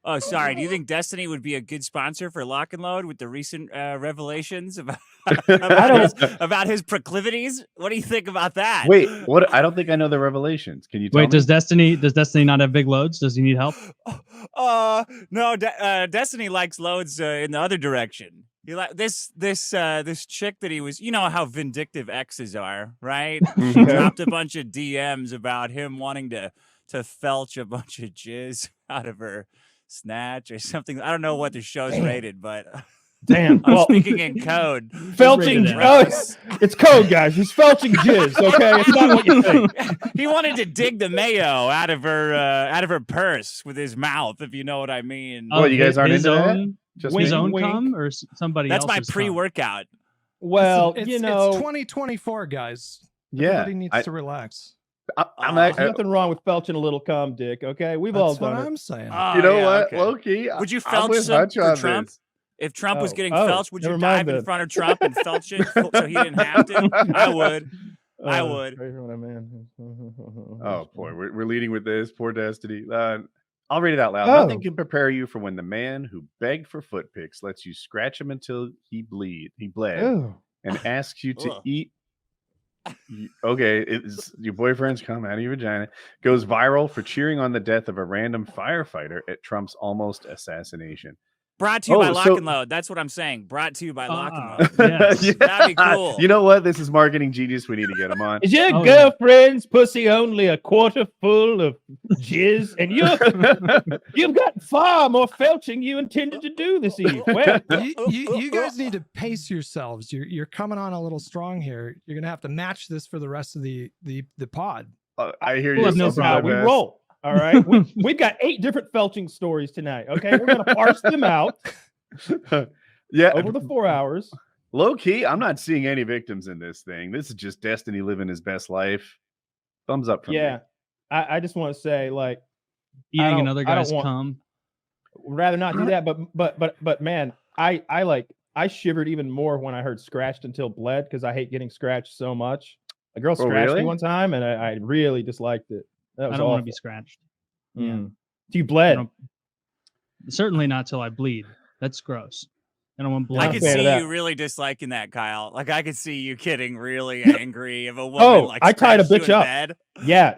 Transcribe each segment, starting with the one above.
Oh, sorry. Do you think Destiny would be a good sponsor for Lock and Load with the recent revelations about his proclivities? What do you think about that? Wait, what? I don't think I know the revelations. Can you tell me? Does Destiny not have big loads? Does he need help? No. Destiny likes loads in the other direction. He like this chick that he was. You know how vindictive exes are, right? She dropped a bunch of DMs about him wanting to felch a bunch of jizz out of her snatch or something. I don't know what the show's rated, but damn, I'm speaking in code. Felching, it's code, guys. He's felching jizz. Okay, it's not what you think. He wanted to dig the mayo out of her purse with his mouth, if you know what I mean. Oh, you guys aren't into that? Just his own cum or somebody else's? That's my pre-workout. Well, it's 2024, guys. Yeah, everybody needs to relax. There's nothing wrong with felching a little cum, Dick. Okay, we've all done it. I'm saying. You know what, okay. Low-key, would you felch some for Trump? If Trump was getting felched, would you dive in front of Trump and felch it so he didn't have to? I would. I would. Oh boy, we're leading with this. Poor Destiny. I'll read it out loud. Nothing can prepare you for when the man who begged for foot pics lets you scratch him until he bled, and asks you to eat. Okay, it's your boyfriend's cum out of your vagina. Goes viral for cheering on the death of a random firefighter at Trump's almost assassination. Brought to you by Lock and Load. That's what I'm saying. Brought to you by Lock and Load. Yes. Yeah. That'd be cool. You know what? This is marketing genius. We need to get him on. Is your girlfriend's pussy only a quarter full of jizz? And you've got far more felching you intended to do this evening. Well, you guys need to pace yourselves. You're coming on a little strong here. You're gonna have to match this for the rest of the pod. I hear you. No problem. We roll. All right, we've got 8 different felching stories tonight. Okay, we're gonna parse them out. Yeah, over the 4 hours. Low key, I'm not seeing any victims in this thing. This is just Destiny living his best life. Thumbs up from me. I just want to say, like, eating another guy's cum. Rather not do that, but man, I shivered even more when I heard scratched until bled because I hate getting scratched so much. A girl scratched me one time, and I really disliked it. I don't want to be scratched. Yeah. Do you bled? Certainly not till I bleed. That's gross. I don't want blood. I could see you really disliking that, Kyle. Like I could see you getting really angry if a woman like I tied a bitch up. Bed. Yeah,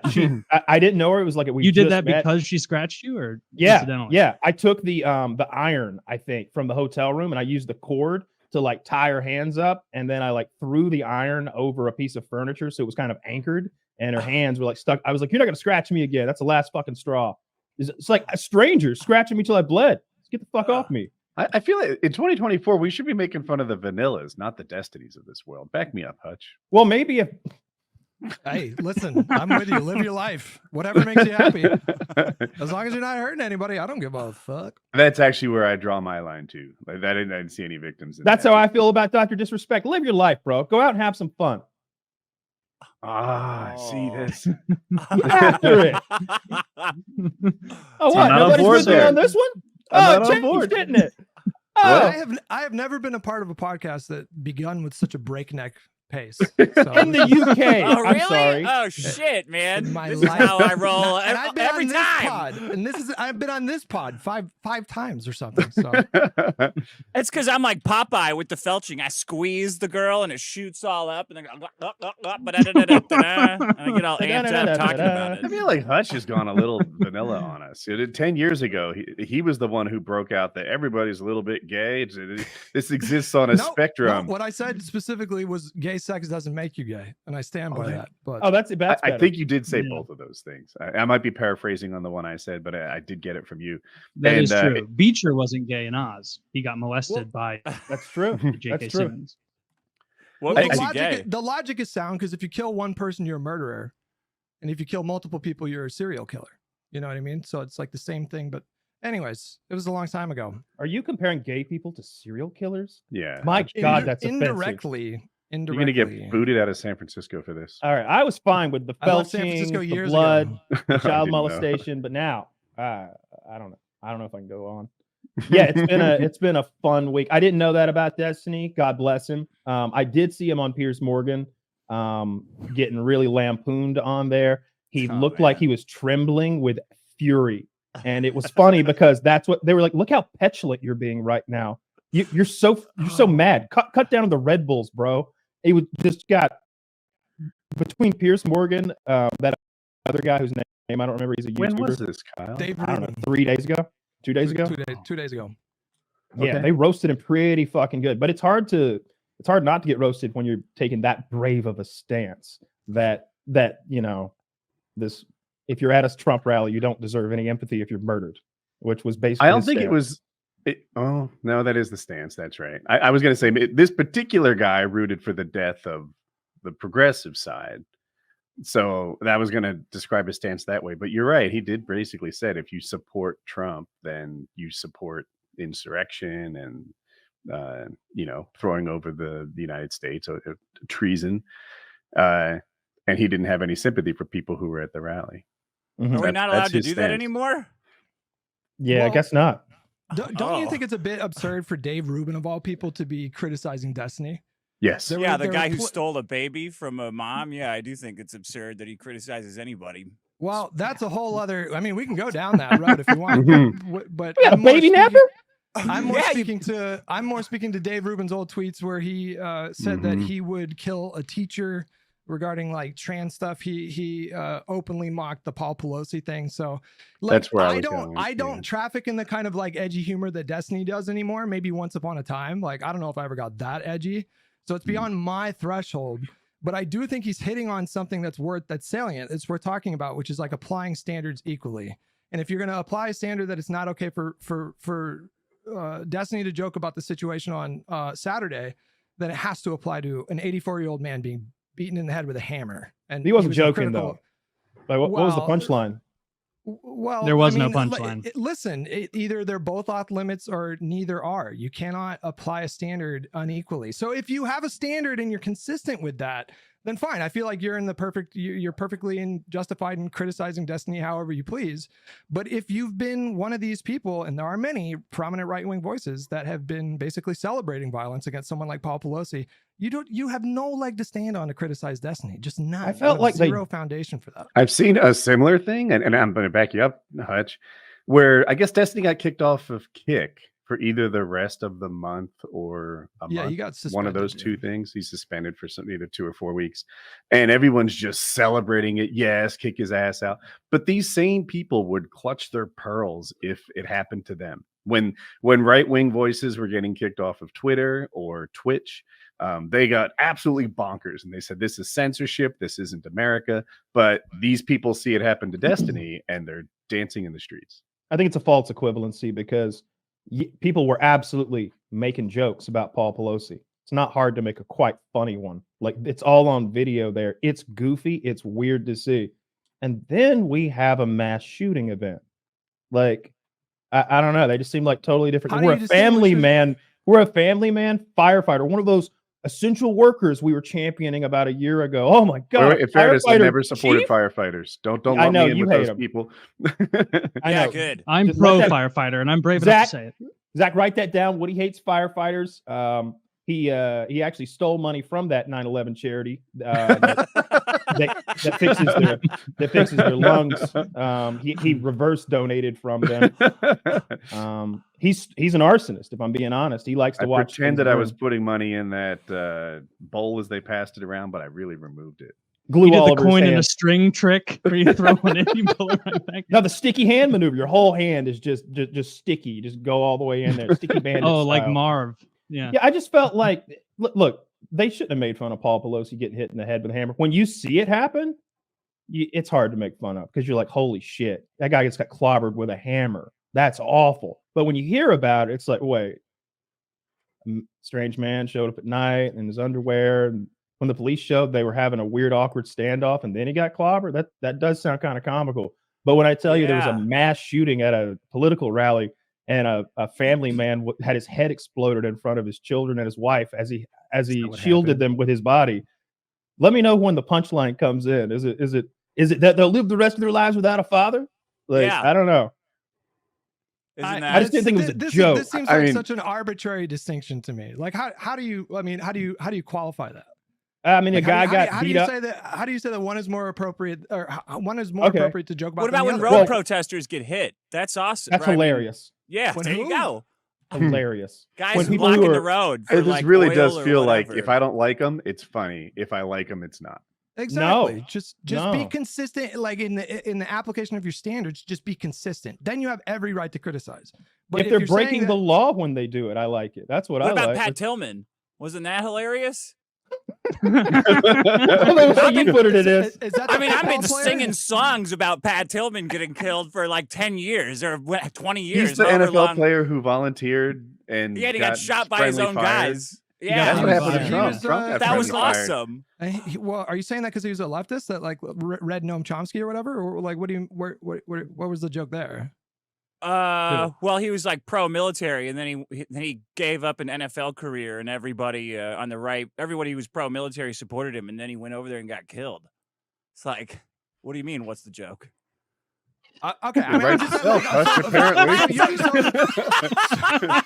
I didn't know her. It was like you did that because she scratched you, or incidentally? Yeah. I took the iron, I think, from the hotel room, and I used the cord to like tie her hands up, and then I like threw the iron over a piece of furniture, so it was kind of anchored. And her hands were like stuck. I was like, "You're not gonna scratch me again. That's the last fucking straw." It's like a stranger scratching me till I bled. Get the fuck off me. I feel like in 2024 we should be making fun of the vanillas, not the Destinies of this world. Back me up, Hutch. Well, maybe if. Hey, listen, I'm with you. Live your life. Whatever makes you happy. As long as you're not hurting anybody, I don't give a fuck. That's actually where I draw my line too. Like I didn't see any victims. That's how I feel about Dr. Disrespect. Live your life, bro. Go out and have some fun. I see this. After it. Oh, what? Nobody's with me on this one? James, didn't it? I have never been a part of a podcast that begun with such a breakneck pace. So. In the UK. Oh, really? I'm sorry. Oh, shit, man. This life. is how I roll every time. And I've been on this pod five times or something. So it's because I'm like Popeye with the felching. I squeeze the girl and it shoots all up, and then and I get all amped up talking about it. I feel like Hutch has gone a little vanilla on us. 10 years ago, he was the one who broke out that everybody's a little bit gay. This exists on a spectrum. What I said specifically was gay sex doesn't make you gay, and I stand by that. But I think you did say both of those things. I might be paraphrasing on the one I said, but I did get it from you. That is true. Beecher wasn't gay in Oz. He got molested by that's true. J.K. Simmons. What makes you gay? The logic is sound because if you kill one person, you're a murderer, and if you kill multiple people, you're a serial killer. You know what I mean? So it's like the same thing. But anyways, it was a long time ago. Are you comparing gay people to serial killers? Yeah. My God, that's indirectly. You're going to get booted out of San Francisco for this. All right. I was fine with the felching, the blood, the child molestation, but now I don't know. I don't know if I can go on. Yeah, it's been a fun week. I didn't know that about Destiny. God bless him. I did see him on Piers Morgan getting really lampooned on there. He looked like he was trembling with fury And it was funny because that's what they were like. Look how petulant you're being right now. You're so mad. Cut down to the Red Bulls, bro. It was just got between Piers Morgan, that other guy whose name I don't remember. He's a YouTuber. When was this, Kyle? Dave I don't know. Rubin. 3 days ago. 2 days ago. 2 days ago. Yeah, Okay. they roasted him pretty fucking good. But it's hard not to get roasted when you're taking that brave of a stance. That this. If you're at a Trump rally, you don't deserve any empathy if you're murdered, which was basically. I don't think it was. Oh no, that is the stance. That's right. I was going to say this particular guy rooted for the death of the progressive side, so that was going to describe his stance that way. But you're right. He did basically said if you support Trump, then you support insurrection and throwing over the United States or treason. And he didn't have any sympathy for people who were at the rally. Are we not allowed That's to his do that stance. anymore? Yeah, Well, I guess not. Don't you think it's a bit absurd for Dave Rubin of all people to be criticizing Destiny? Yes. There Yeah, were- the there guy were who stole a baby from a mom. Yeah, I do think it's absurd that he criticizes anybody. Well, that's a whole other. I mean, we can go down that road if you want. But We got a I'm more baby speaking- napper. I'm more Yeah, speaking to Dave Rubin's old tweets where he said that he would kill a teacher regarding like trans stuff. He openly mocked the Paul Pelosi thing. So like, That's where I I was don't going, I don't yeah. traffic in the kind of like edgy humor that Destiny does anymore. Maybe once upon a time. Like I don't know if I ever got that edgy. So it's beyond my threshold. But I do think he's hitting on something that's salient. It's worth talking about, which is like applying standards equally. And if you're going to apply a standard that it's not okay for Destiny to joke about the situation on Saturday, then it has to apply to an 84-year-old man being beaten in the head with a hammer. And He wasn't was joking critical- though. Like, what was the Well, punchline? Well, There was I no mean, punchline. Listen, either they're both off limits or neither are. You cannot apply a standard unequally. So if you have a standard and you're consistent with that, then fine. I feel like you're you're perfectly justified in criticizing Destiny however you please. But if you've been one of these people, and there are many prominent right-wing voices that have been basically celebrating violence against someone like Paul Pelosi, you have no leg to stand on to criticize Destiny. Just not. I felt like zero foundation for that. I've seen a similar thing, and I'm going to back you up, Hutch, where I guess Destiny got kicked off of Kick for either the rest of the month or a Yeah, month. he got suspended. One of those two things. He's suspended for either 2 or 4 weeks, and everyone's just celebrating it. Yes, kick his ass out. But these same people would clutch their pearls if it happened to them. When right-wing voices were getting kicked off of Twitter or Twitch, they got absolutely bonkers, and they said this is censorship. This isn't America. But these people see it happen to Destiny, and they're dancing in the streets. I think it's a false equivalency because people were absolutely making jokes about Paul Pelosi. It's not hard to make a quite funny one. Like it's all on video there. It's goofy. It's weird to see. And then we have a mass shooting event. Like, I don't know. They just seem like totally different. How do We're you a family distinguish man. We're a family man firefighter. One of those essential workers we were championing about a year ago. Oh my God. In fairness, I firefighter never supported chief? firefighters. Don't I lump know, me in you with hate those them. people. I Yeah, know. good. I'm Just pro let that- firefighter, and I'm brave enough to Zach, say it. Zach, write that down. Woody hates firefighters. He actually stole money from that 9/11 charity that fixes their lungs. He reverse donated from them. He's an arsonist, if I'm being honest. He likes to I watch. pretended things I was burn. putting money in that bowl as they passed it around, but I really removed it. Glue You did all the over his coin in a hand. string trick where you throw one in, you pull it right back. No, the sticky hand maneuver. Your whole hand is just sticky. You just go all the way in there. Sticky bandit. Oh, like style. Marv. Yeah. Yeah, I just felt like look, they shouldn't have made fun of Paul Pelosi getting hit in the head with a hammer. When you see it happen, it's hard to make fun of because you're like, holy shit, that guy just got clobbered with a hammer. That's awful. But when you hear about it, it's like, wait, a strange man showed up at night in his underwear, and when the police showed, they were having a weird, awkward standoff, and then he got clobbered. That does sound kind of comical. But when I tell you there was a Yeah. mass shooting at a political rally, and a family man had his head exploded in front of his children and his wife as he what shielded happened? them with his body. Let me know when the punchline comes in. Is it that they'll live the rest of their lives without a father? Like, Yeah. I don't know. Isn't I just didn't think it was a joke. This seems I like mean- such an arbitrary distinction to me. Like, how do you qualify that? I mean, a guy got how do beat you up. say that? How do you say that one is more appropriate, or one is more appropriate to joke about? What about than when the road other? protesters get hit? That's awesome. That's right? hilarious. Yeah, When there who? you go. Hilarious. Guys When people blocking who the are- road for It just like really oil does or feel like whatever. if I don't like them, it's funny. If I like them, it's not. Exactly. No. Just No. be consistent. Like in the application of your standards, just be consistent. Then you have every right to criticize. But if they're you're saying breaking that- the law when they do it, I like it. That's what I What about like. Pat Tillman? Wasn't that hilarious? How you put it is. Is that I the mean, I've been football player? singing songs about Pat Tillman getting killed for like 10 years or 20 years. He's the however NFL long. player who volunteered and Yeah, he got shot by his friendly own fire. guys. got Yeah, That's what happened to He Trump. was, Trump got that was friendly fired. awesome. Well, are you saying that because he was a leftist that like read Noam Chomsky or whatever? Or like, what do you? What was the joke there? Well, he was like pro-military, and then he gave up an NFL career, and everybody on the right, everybody who was pro-military supported him, and then he went over there and got killed. It's like, what do you mean? What's the joke? Okay, I mean, Right I'm to just self, Hutch, apparently.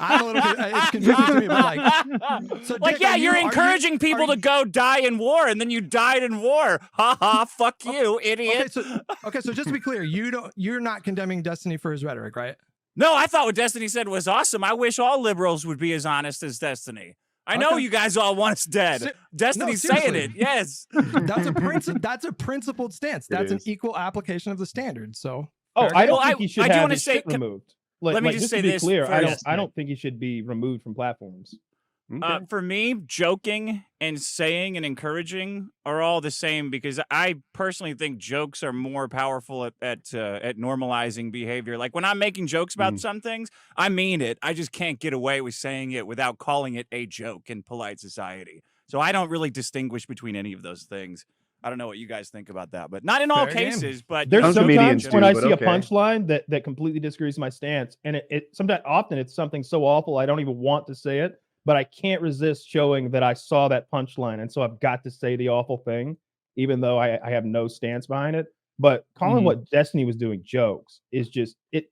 I'm a little bit. It's confusing to me, but like, so Like, Dick, yeah, are you're you- encouraging people to go die in war, and then you died in war. Ha ha! Fuck you, idiot. Okay, so just to be clear, you're not condemning Destiny for his rhetoric, right? No, I thought what Destiny said was awesome. I wish all liberals would be as honest as Destiny. I know Okay. you guys all want us dead. Destiny's saying seriously. it. Yes. That's a principled stance. That's an is. equal application of the standard. So Oh, fair I game. don't Well, think he should I do have wanna his say- shit removed. let me just say to be this clear, first. I don't think he should be removed from platforms. Okay. For me, joking and saying and encouraging are all the same because I personally think jokes are more powerful at normalizing behavior. Like when I'm making jokes about some things, I mean it. I just can't get away with saying it without calling it a joke in polite society. So I don't really distinguish between any of those things. I don't know what you guys think about that, but not in all Fair game. cases. But There's Some sometimes comedians when do, I but see okay. a punchline that completely disagrees my stance, and it sometimes often it's something so awful I don't even want to say it, but I can't resist showing that I saw that punchline, and so I've got to say the awful thing, even though I have no stance behind it. But calling what Destiny was doing jokes is just it.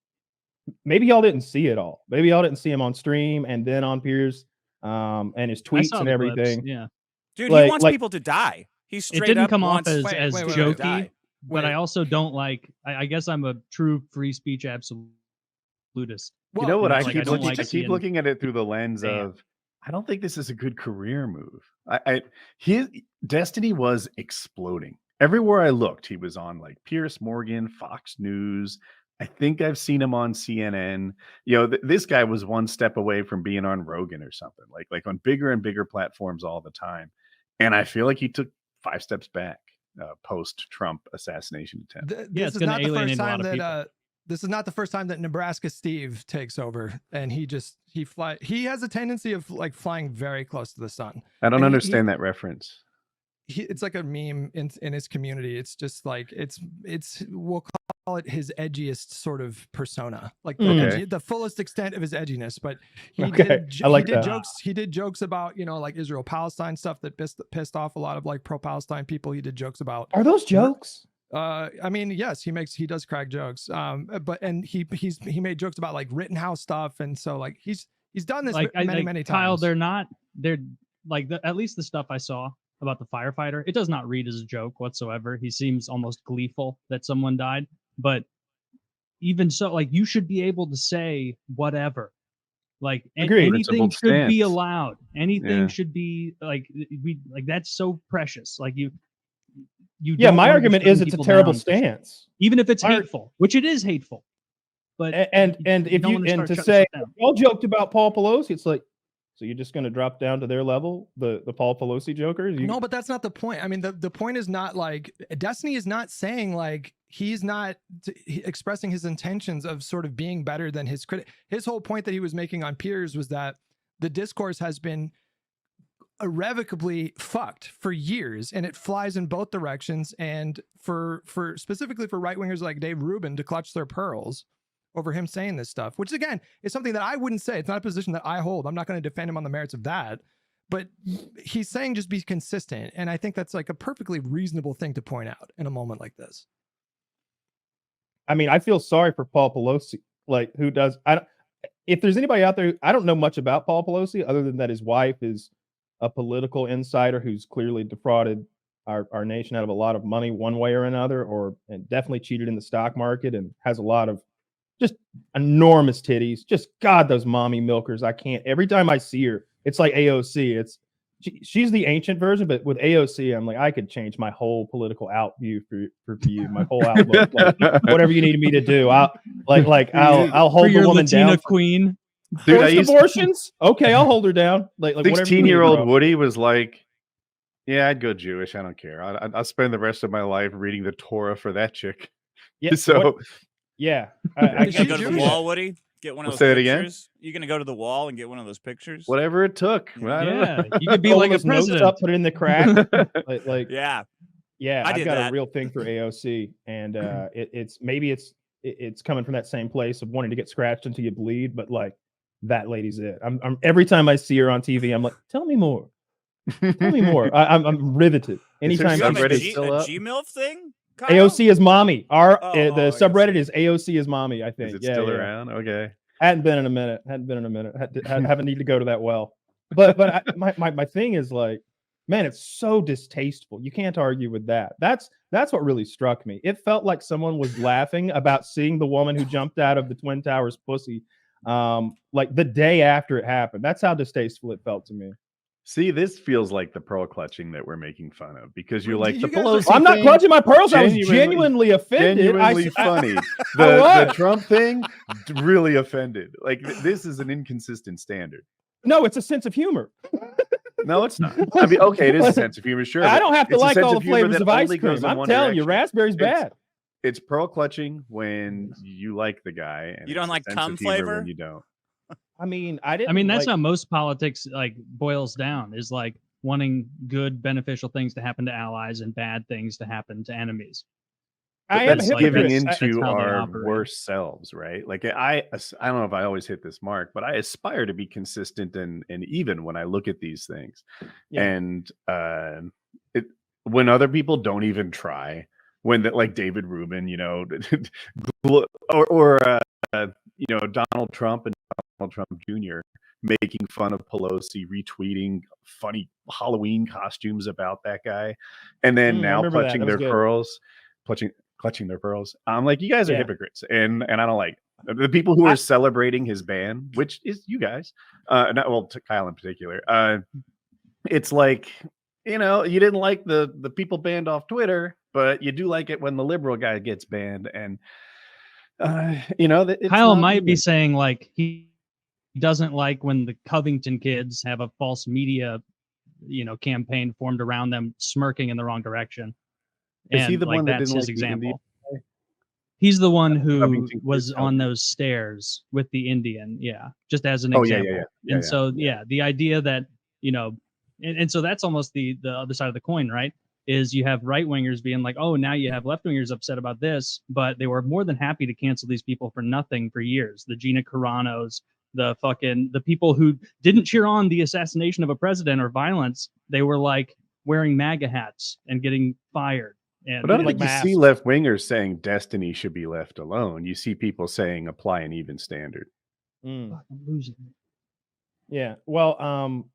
Maybe y'all didn't see it all. Maybe y'all didn't see him on stream and then on Piers, and his I tweets saw and the everything. clips, yeah, dude, Like- he wants like- people to die. He straight it didn't up come off wants as Wait, as wait, wait, jokey, die. but I also don't like. I guess I'm a true free speech absolutist. You know what? you know, I like, keep I don't looking. like I keep seeing- looking at it through the lens Damn. of. I don't think this is a good career move. His Destiny was exploding everywhere I looked. He was on like Piers Morgan, Fox News. I think I've seen him on CNN. You know, this guy was one step away from being on Rogan or something. Like on bigger and bigger platforms all the time. And I feel like he took 5 steps back post Trump assassination attempt. Yeah, it's gonna alienate a lot of people. This is not the first time that Nebraska Steve takes over, and he has a tendency of like flying very close to the sun. I don't And understand that reference. It's like a meme in his community. It's just like it's we'll call it his edgiest sort of persona, like the fullest extent of his edginess. But he did jokes. He did jokes about like Israel Palestine stuff that pissed off a lot of like pro Palestine people. He did jokes about. Are those jokes? I mean, yes, he does crack jokes. But he made jokes about like Rittenhouse stuff, and so like he's done this Like many Kyle, times. they're like at least the stuff I saw about the firefighter, it does not read as a joke whatsoever. He seems almost gleeful that someone died, but even so, like you should be able to say whatever. Like anything Principled should be stance. allowed. Anything Yeah. should be like that's so precious. Like you Yeah, don't my wanna be argument shutting is it's a people terrible down, stance. even if it's My- hateful, which it is hateful. But And if don't you wanna and start to shutting say stuff down. y'all joked about Paul Pelosi, it's like, so you're just going to drop down to their level, the Paul Pelosi jokers? No, but that's not the point. I mean, the point is not like Destiny is not saying like he's not expressing his intentions of sort of being better than his critic. His whole point that he was making on Piers was that the discourse has been irrevocably fucked for years, and it flies in both directions. And for specifically for right wingers like Dave Rubin to clutch their pearls over him saying this stuff, which again is something that I wouldn't say. It's not a position that I hold. I'm not going to defend him on the merits of that. But he's saying just be consistent. And I think that's like a perfectly reasonable thing to point out in a moment like this. I mean, I feel sorry for Paul Pelosi. Like, who does? If there's anybody out there, I don't know much about Paul Pelosi other than that his wife is a political insider who's clearly defrauded our nation out of a lot of money one way or another, and definitely cheated in the stock market and has a lot of just enormous titties. Just God, those mommy milkers. I can't. Every time I see her, it's like AOC. She's the ancient version, but with AOC, I'm like, I could change my whole political view for you, my whole outlook. Like, whatever you need me to do, I'll hold the woman Latina down. queen. Dude, abortions? Okay, I'll hold her down. Like 16-year-old Woody was like, yeah, I'd go Jewish. I don't care. I'll spend the rest of my life reading the Torah for that chick. Yeah. So, yeah. You gonna go to the wall, Woody? Get one of those say it pictures? You gonna go to the wall and get one of those pictures? whatever it took. Yeah, you could be like a president. Up, put it in the crack. Yeah. I've got a real thing for AOC, and it's coming from that same place of wanting to get scratched until you bleed, but like that lady's it. I'm every time I see her on TV, I'm like, tell me more. Tell me more. I'm riveted. Anytime you have a still Gmilf thing? Kyle? AOC is mommy. The subreddit AOC. is AOC is mommy, I think. Is it still around? Okay. Hadn't been in a minute. Haven't need to go to that well. But my thing is like, man, it's so distasteful. You can't argue with that. That's what really struck me. It felt like someone was laughing about seeing the woman who jumped out of the Twin Towers pussy like the day after it happened. That's how distasteful it felt to me. See, this feels like the pearl clutching that we're making fun of because you're like You the guys Pelosi. I'm not thing, clutching my pearls. I was genuinely offended. Genuinely funny. The Trump thing really offended. Like this is an inconsistent standard. No, it's a sense of humor. No, it's not. I mean, okay, it is a sense of humor, sure. I don't have to it's like a sense all the of humor flavors that of ice only goes cream. in I'm one telling you, direction. raspberry's bad. It's pearl clutching when you like the guy. And You don't it's a like sense cum of humor flavor? when you don't. I mean, that's how most politics like boils down, is like wanting good, beneficial things to happen to allies and bad things to happen to enemies. That's giving into that's how they our operate. worst selves, right? Like I don't know if I always hit this mark, but I aspire to be consistent and even when I look at these things. Yeah. And when other people don't even try, when like David Rubin, or Donald Trump and Donald Trump Jr. making fun of Pelosi, retweeting funny Halloween costumes about that guy, and then now clutching their pearls, clutching their pearls. I'm like, you guys are hypocrites, and I don't like it. The people who are celebrating his ban, which is you guys, to Kyle in particular. It's like, you didn't like the people banned off Twitter, but you do like it when the liberal guy gets banned, and Kyle might be saying like he doesn't like when the Covington kids have a false media, campaign formed around them smirking in the wrong direction. Is he the one that that's didn't his like the example? He's the one who Covington was kids on those stairs with the Indian, just as an example. So the idea that and so that's almost the other side of the coin, right? Is you have right wingers being like, oh, now you have left wingers upset about this, but they were more than happy to cancel these people for nothing for years. The Gina Caranos, the people who didn't cheer on the assassination of a president or violence, they were like wearing MAGA hats and getting fired. But I don't think you see left wingers saying destiny should be left alone. You see people saying apply an even standard. I'm losing. Yeah. Well, I'm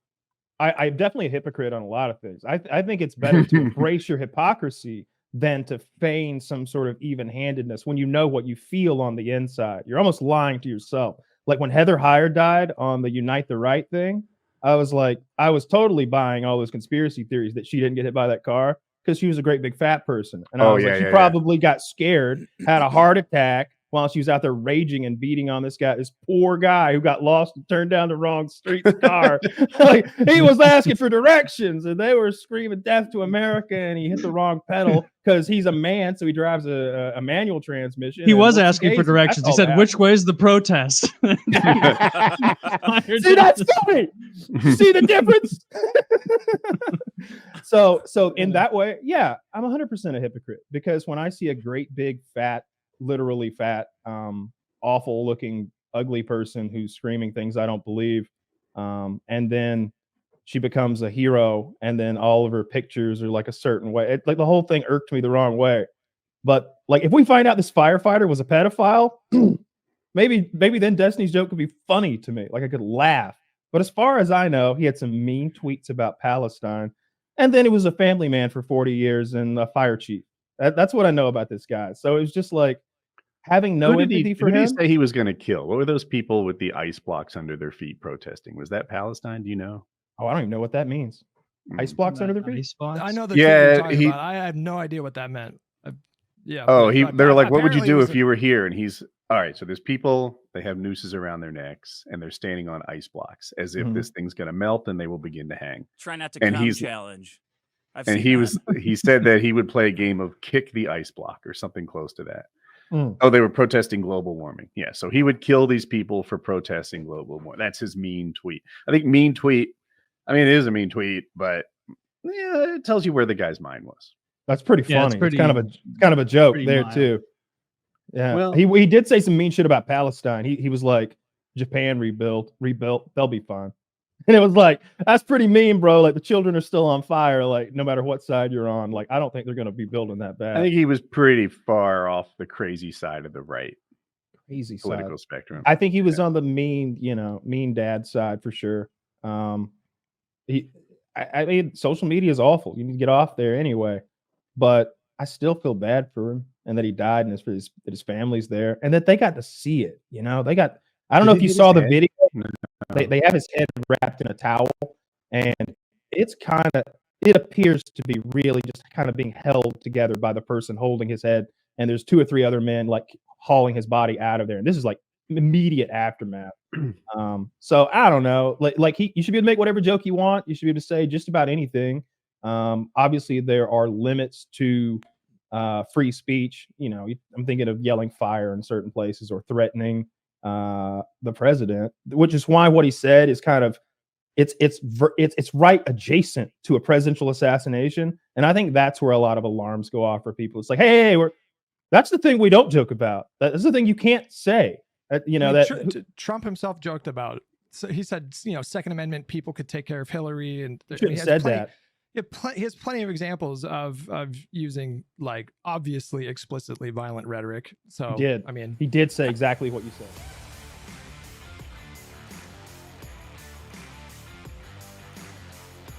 definitely a hypocrite on a lot of things. I think it's better to embrace your hypocrisy than to feign some sort of even-handedness when you know what you feel on the inside. You're almost lying to yourself. Like when Heather Heyer died on the Unite the Right thing, I was totally buying all those conspiracy theories that she didn't get hit by that car because she was a great big fat person. And she probably got scared, had a heart attack while she was out there raging and beating on this poor guy who got lost and turned down the wrong street's car. Like, he was asking for directions and they were screaming death to America and he hit the wrong pedal because he's a man, so he drives a manual transmission. He was asking for directions. He said, which way is the protest? See, that's funny. See the difference? So in that way, yeah, I'm 100% a hypocrite because when I see a great big fat, literally fat, awful looking, ugly person who's screaming things I don't believe, and then she becomes a hero, and then all of her pictures are like a certain way. Like the whole thing irked me the wrong way. But like, if we find out this firefighter was a pedophile, maybe then Destiny's joke could be funny to me. Like I could laugh. But as far as I know, he had some mean tweets about Palestine. And then he was a family man for 40 years and a fire chief. That's what I know about this guy. So it was just like having no empathy for him. Who did he say he was going to kill? What were those people with the ice blocks under their feet protesting? Was that Palestine? Do you know? Oh, I don't even know what that means. Ice blocks under their feet? I know the thing you're talking about. I have no idea what that meant. Yeah. Oh, they're like, what would you do if you were here? And he's all right. So there's people, they have nooses around their necks and they're standing on ice blocks as if this thing's going to melt and they will begin to hang. Try not to come challenge. He said that he would play a game of kick the ice block or something close to that. Oh, they were protesting global warming. Yeah. So he would kill these people for protesting global warming. That's his mean tweet. I think mean tweet. I mean, it is a mean tweet, but yeah, it tells you where the guy's mind was. That's pretty funny. It's kind of a joke there mild. Too. Yeah. Well, he did say some mean shit about Palestine. He was like, Japan rebuilt, they'll be fine. And it was like, that's pretty mean, bro. Like the children are still on fire. Like no matter what side you're on, like I don't think they're going to be building that bad. I think he was pretty far off the crazy side of the right. Crazy political side. Spectrum. I think he was on the mean dad side for sure. I mean, social media is awful. You need to get off there anyway. But I still feel bad for him and that he died and that his family's there and that they got to see it. You know, I don't know if you saw the video. They have his head wrapped in a towel and it appears to be really just kind of being held together by the person holding his head. And there's 2 or 3 other men like hauling his body out of there. And this is like immediate aftermath. So I don't know, you should be able to make whatever joke you want. You should be able to say just about anything. Obviously there are limits to free speech. You know, I'm thinking of yelling fire in certain places or threatening the president, which is why what he said is kind of it's right adjacent to a presidential assassination. And I think that's where a lot of alarms go off for people. It's like, hey, that's the thing we don't joke about. That's the thing you can't say. Trump himself joked about. So he said, Second Amendment people could take care of Hillary, and he said that. He has plenty of examples of using like obviously explicitly violent rhetoric. So he did. I mean, he did say exactly what you said.